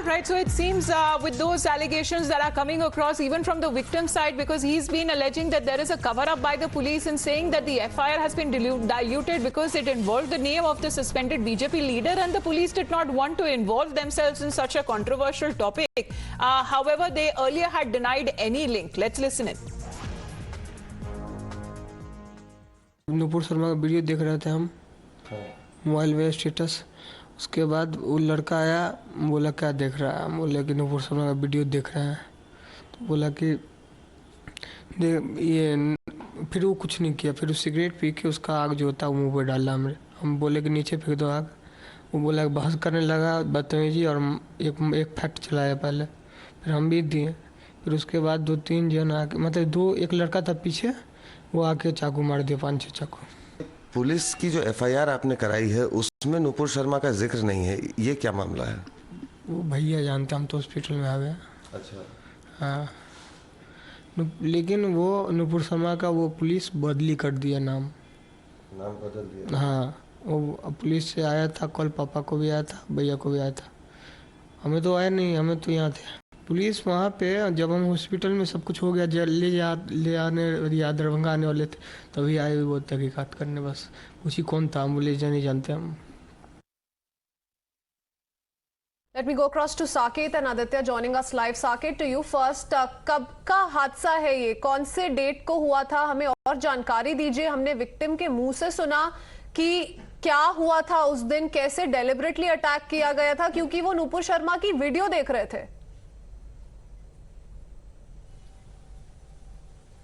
Right, so it seems with those allegations that are coming across even from the victim side, because he's been alleging that there is a cover-up by the police and saying that the FIR has been diluted because it involved the name of the suspended BJP leader and the police did not want to involve themselves in such a controversial topic. However, they earlier had denied any link. Let's listen in. Nupur Sharma का video देख रहे थे हम mobile में status. उसके बाद वो लड़का आया, बोला क्या देख रहा है। हम बोले कि नुपुर शर्मा का वीडियो देख रहे हैं। तो बोला कि ये, फिर वो कुछ नहीं किया। फिर वो सिगरेट पी के उसका आग जो होता है वो मुँह पर डाला हमने। हम बोले कि नीचे फेंक दो आग। वो बोला कि बहस करने लगा, बदतमीजी, और एक फैक्ट चलाया पहले। फिर हम भी दिए। फिर उसके बाद 2-3 जन आके, मतलब एक लड़का था पीछे, वो आके चाकू मार दिया, 5-6 चाकू। पुलिस की जो FIR आपने कराई है उसमें नुपुर शर्मा का जिक्र नहीं है, ये क्या मामला है? वो भैया जानते, हम तो हॉस्पिटल में आ गए। अच्छा। हाँ, लेकिन वो नुपुर शर्मा का वो पुलिस बदली कर दिया, नाम बदल दिया। हाँ, वो पुलिस से आया था कल, पापा को भी आया था, भैया को भी आया था। हमें तो आया नहीं, हमें तो यहाँ थे। पुलिस वहाँ पे जब हम हॉस्पिटल में सब कुछ हो गया, ले आने या दरभंगा आने वाले थे, तभी आए वो तहकीकात करने। बस उसी कौन था, पुलिस नहीं जानते हम। Let me go across to Saket and Aditya joining us live. Saket, to you first. कब का हादसा है ये, कौन से डेट को हुआ था, हमें और जानकारी दीजिए। हमने विक्टिम के मुंह से सुना कि क्या हुआ था उस दिन, कैसे डेलिबरेटली अटैक किया गया था, क्योंकि वो नुपुर शर्मा की वीडियो देख रहे थे।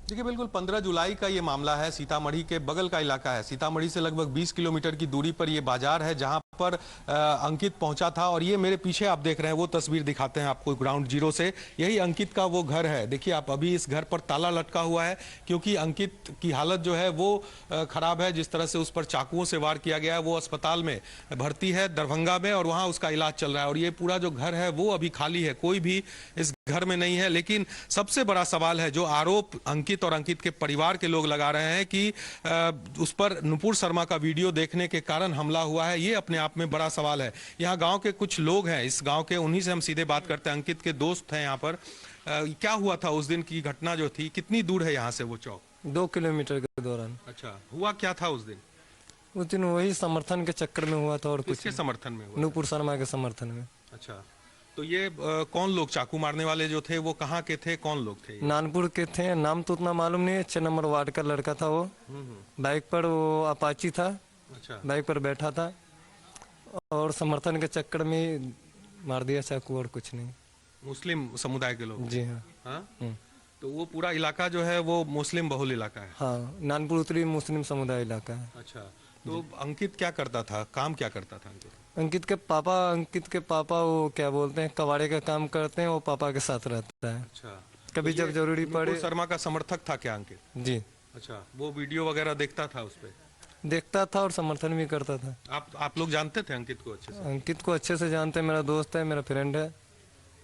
देखिए, बिल्कुल 15 जुलाई का ये मामला है। सीतामढ़ी के बगल का इलाका है। सीतामढ़ी से लगभग 20 किलोमीटर की दूरी पर ये बाजार है जहां पर अंकित पहुंचा था। और ये मेरे पीछे आप देख रहे हैं, वो तस्वीर दिखाते हैं आपको ग्राउंड जीरो से। यही अंकित का वो घर है। देखिए आप, अभी इस घर पर ताला लटका हुआ है क्योंकि अंकित की हालत जो है वो खराब है। जिस तरह से उस पर चाकुओं से वार किया गया है, वो अस्पताल में भर्ती है दरभंगा में, और वहां उसका इलाज चल रहा है। और ये पूरा जो घर है वो अभी खाली है, कोई भी इस घर में नहीं है। लेकिन सबसे बड़ा सवाल है, जो आरोप अंकित और अंकित के परिवार के लोग लगा रहे हैं कि उस पर नुपुर शर्मा का वीडियो देखने के कारण हमला हुआ है, ये अपने आप में बड़ा सवाल है। यहाँ गांव के कुछ लोग हैं, इस गांव के, उन्हीं से हम सीधे बात करते हैं। अंकित के दोस्त हैं यहाँ पर। क्या हुआ था उस दिन की घटना जो थी, कितनी दूर है यहाँ से वो चौक? 2 किलोमीटर के दौरान। अच्छा, हुआ क्या था उस दिन? उस दिन वही समर्थन के चक्कर में हुआ था, और कुछ समर्थन में हुआ? नुपुर शर्मा के समर्थन में। अच्छा, तो ये कौन लोग, चाकू मारने वाले जो थे वो कहाँ के थे, कौन लोग थे? नानपुर के थे, नाम तो उतना मालूम नहीं है। 6 नंबर वार्ड का लड़का था वो। बाइक पर, वो अपाची था। अच्छा, बाइक पर बैठा था और समर्थन के चक्कर में मार दिया चाकू, और कुछ नहीं। मुस्लिम समुदाय के लोग? जी हाँ। हाँ? तो वो पूरा इलाका जो है वो मुस्लिम बहुल इलाका है? हाँ, नानपुर उत्तरी मुस्लिम समुदाय इलाका है। अच्छा, तो अंकित क्या करता था, काम क्या करता था अंकित? अंकित के पापा वो क्या बोलते हैं, कबाड़े का काम करते हैं। वो पापा के साथ रहता है। अच्छा, कभी जब जरूरी पड़े। शर्मा का समर्थक था क्या अंकित? जी। अच्छा, वो वीडियो वगैरह देखता था, उस पे देखता था और समर्थन भी करता था। आप लोग जानते थे अंकित को अच्छे से? अंकित को अच्छे से जानते हैं, मेरा दोस्त है, मेरा फ्रेंड है।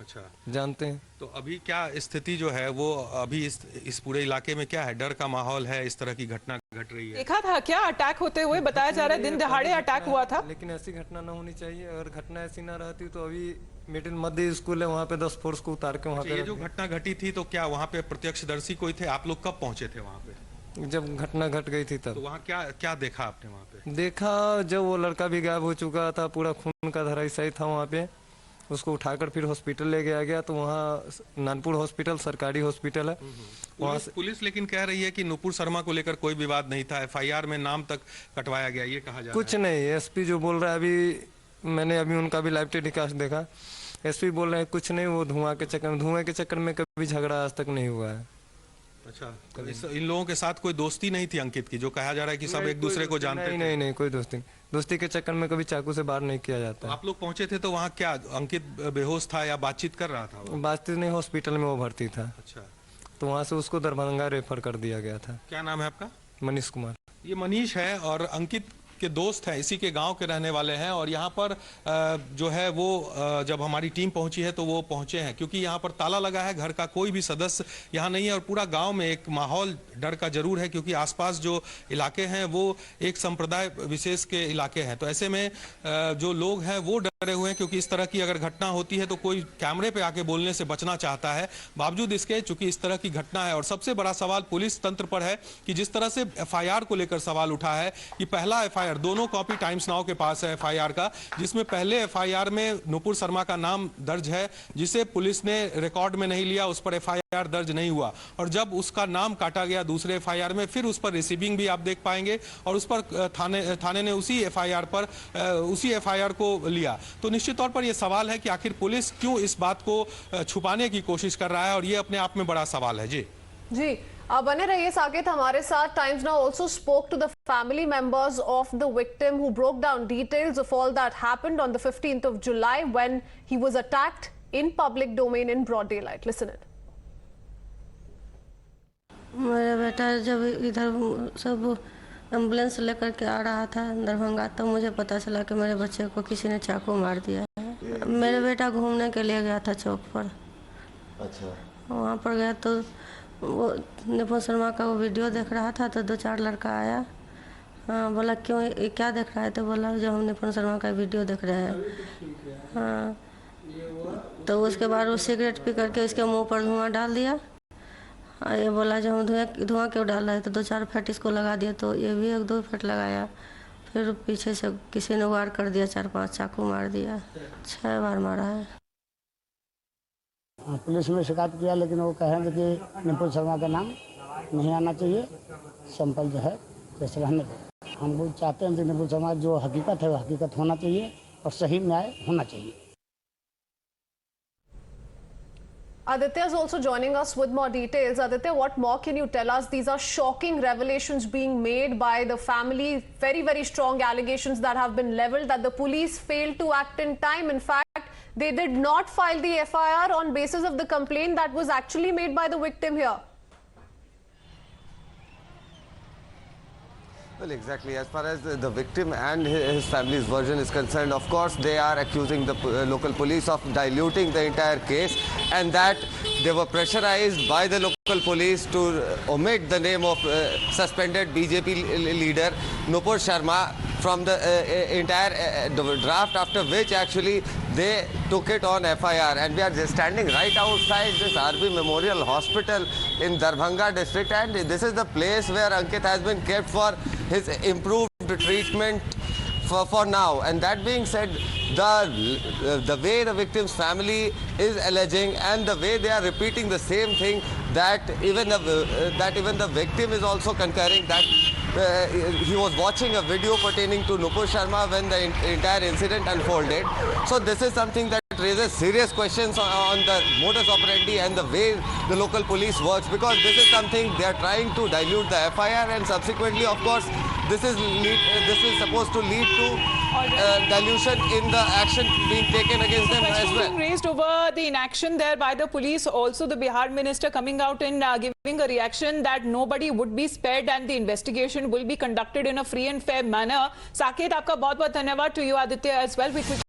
अच्छा, जानते हैं। तो अभी क्या स्थिति जो है वो, अभी इस पूरे इलाके में क्या है, डर का माहौल है, इस तरह की घटना घट रही है? देखा था क्या अटैक होते हुए? बताया जा रहा है दिन दहाड़े अटैक हुआ था। लेकिन ऐसी घटना ना होनी चाहिए। अगर घटना ऐसी ना रहती तो अभी मिडिल मध्य स्कूल है, वहाँ पे 10 फोर्स को उतार के वहाँ पे। ये जो घटना घटी थी, तो क्या वहाँ पे प्रत्यक्षदर्शी कोई थे? आप लोग कब पहुंचे थे वहाँ पे? जब घटना घट गई थी तब। तो वहाँ क्या देखा आपने वहाँ पे? देखा, जब वो लड़का भी गायब हो चुका था, पूरा खून का धराशायी था वहाँ पे। उसको उठाकर फिर हॉस्पिटल ले गया तो वहाँ नानपुर हॉस्पिटल सरकारी हॉस्पिटल है वहाँ से। पुलिस लेकिन कह रही है कि नुपुर शर्मा को लेकर कोई विवाद नहीं था, FIR में नाम तक कटवाया गया, ये कहा जा रहा है। कुछ नहीं, SP जो बोल रहा है, अभी मैंने उनका भी लाइव टेलीकास्ट देखा। SP बोल रहे हैं कुछ नहीं, वो धुआं के चक्कर में कभी झगड़ा आज तक नहीं हुआ है। अच्छा, तो इन लोगों के साथ कोई दोस्ती नहीं थी अंकित की, जो कहा जा रहा है कि सब एक दूसरे को जानते थे? नहीं, कोई दोस्ती के चक्कर में कभी चाकू से बाहर नहीं किया जाता। तो आप लोग पहुंचे थे तो वहाँ क्या अंकित बेहोश था या बातचीत कर रहा था? बातचीत नहीं, हॉस्पिटल में वो भर्ती था। अच्छा, तो वहाँ से उसको दरभंगा रेफर कर दिया गया था। क्या नाम है आपका? मनीष कुमार। ये मनीष है और अंकित के दोस्त हैं, इसी के गांव के रहने वाले हैं। और यहाँ पर जो है वो जब हमारी टीम पहुंची है तो वो पहुंचे हैं क्योंकि यहाँ पर ताला लगा है, घर का कोई भी सदस्य यहाँ नहीं है। और पूरा गांव में एक माहौल डर का जरूर है क्योंकि आसपास जो इलाके हैं वो एक संप्रदाय विशेष के इलाके हैं। तो ऐसे में जो लोग हैं वो डरे हुए हैं, क्योंकि इस तरह की अगर घटना होती है तो कोई कैमरे पे आके बोलने से बचना चाहता है। बावजूद इसके चूंकि इस तरह की घटना है, और सबसे बड़ा सवाल पुलिस तंत्र पर है कि जिस तरह से एफआईआर को लेकर सवाल उठा है कि पहला एफआईआर, दोनों कॉपी टाइम्स नाउ के पास है एफआईआर का, जिसमें पहले एफआईआर में नुपुर शर्मा का नाम दर्ज है, जिसे पुलिस ने रिकॉर्ड में नहीं लिया, उस पर एफआईआर दर्ज नहीं हुआ। और जब उसका नाम काटा गया दूसरे एफआईआर में, फिर उस पर रिसीविंग भी आप देख पाएंगे, और उस पर थाने ने उसी एफआईआर को लिया। तो निश्चित तौर पर यह सवाल है कि आखिर पुलिस क्यों इस बात को छुपाने की कोशिश कर रहा है, और यह अपने आप में बड़ा सवाल है। जी आप बने रहिए साकेत हमारे साथ। Times now also spoke to the family members of the victim who broke down details of all that happened on the 15th of July when he was attacked in public domain in broad daylight. Listen it. मेरा बेटा जब इधर सब ambulance लेकर के आ रहा था दरभंगा, तो मुझे पता चला कि मेरे बच्चे को किसी ने चाकू मार दिया है। मेरा बेटा घूमने के लिए गया था चौक पर। अच्छा। वहाँ पर गया तो वो नुपुर शर्मा का वो वीडियो देख रहा था, तो 2-4 लड़का आया। हाँ, बोला क्यों, ये क्या देख रहा है? तो बोला जो हम नुपुर शर्मा का वीडियो देख रहे हैं। हाँ, तो उसके बाद वो सिगरेट पी करके इसके मुंह पर धुआं डाल दिया। ये बोला जो हम धुआं क्यों डाल रहे हैं, तो 2-4 फट इसको लगा दिया, तो ये भी 1-2 फट लगाया। फिर पीछे से किसी ने वार कर दिया, 4-5 चाकू मार दिया, 6 बार मारा है। पुलिस में शिकायत किया, लेकिन वो कहेंगे कि नुपुर शर्मा का नाम नहीं आना चाहिए, सैंपल जो है जैसे रहने दो। हम लोग चाहते हैं कि नुपुर शर्मा जो हकीकत है वो हकीकत होना चाहिए और सही न्याय होना चाहिए। Aditya is also joining us with more details. Aditya, what more can you tell us? These are shocking revelations being made by the family. Very, very strong allegations that have been leveled that the police failed to act in time. In fact, they did not file the FIR on basis of the complaint that was actually made by the victim here. Well, exactly. As far as the victim and his family's version is concerned, of course, they are accusing the local police of diluting the entire case, and that they were pressurized by the local police to omit the name of suspended BJP leader Nupur Sharma from the entire draft, after which actually they took it on FIR. And we are just standing right outside this RB Memorial Hospital in Darbhanga district, and this is the place where Ankit has been kept for his improved treatment for now. And that being said, the way the victim's family is alleging and the way they are repeating the same thing, that even the victim is also concurring that he was watching a video pertaining to Nupur Sharma when the entire incident unfolded. So this is something that raises serious questions on the modus operandi and the way the local police works, because this is something they are trying to dilute the FIR, and subsequently, of course, this is supposed to lead to dilution in the action being taken against them as well. Being raised over the inaction there by the police. Also, the Bihar minister coming out and giving a reaction that nobody would be spared and the investigation will be conducted in a free and fair manner. Saket, आपका बहुत-बहुत धन्यवाद. To you, Aditya, as well. We quickly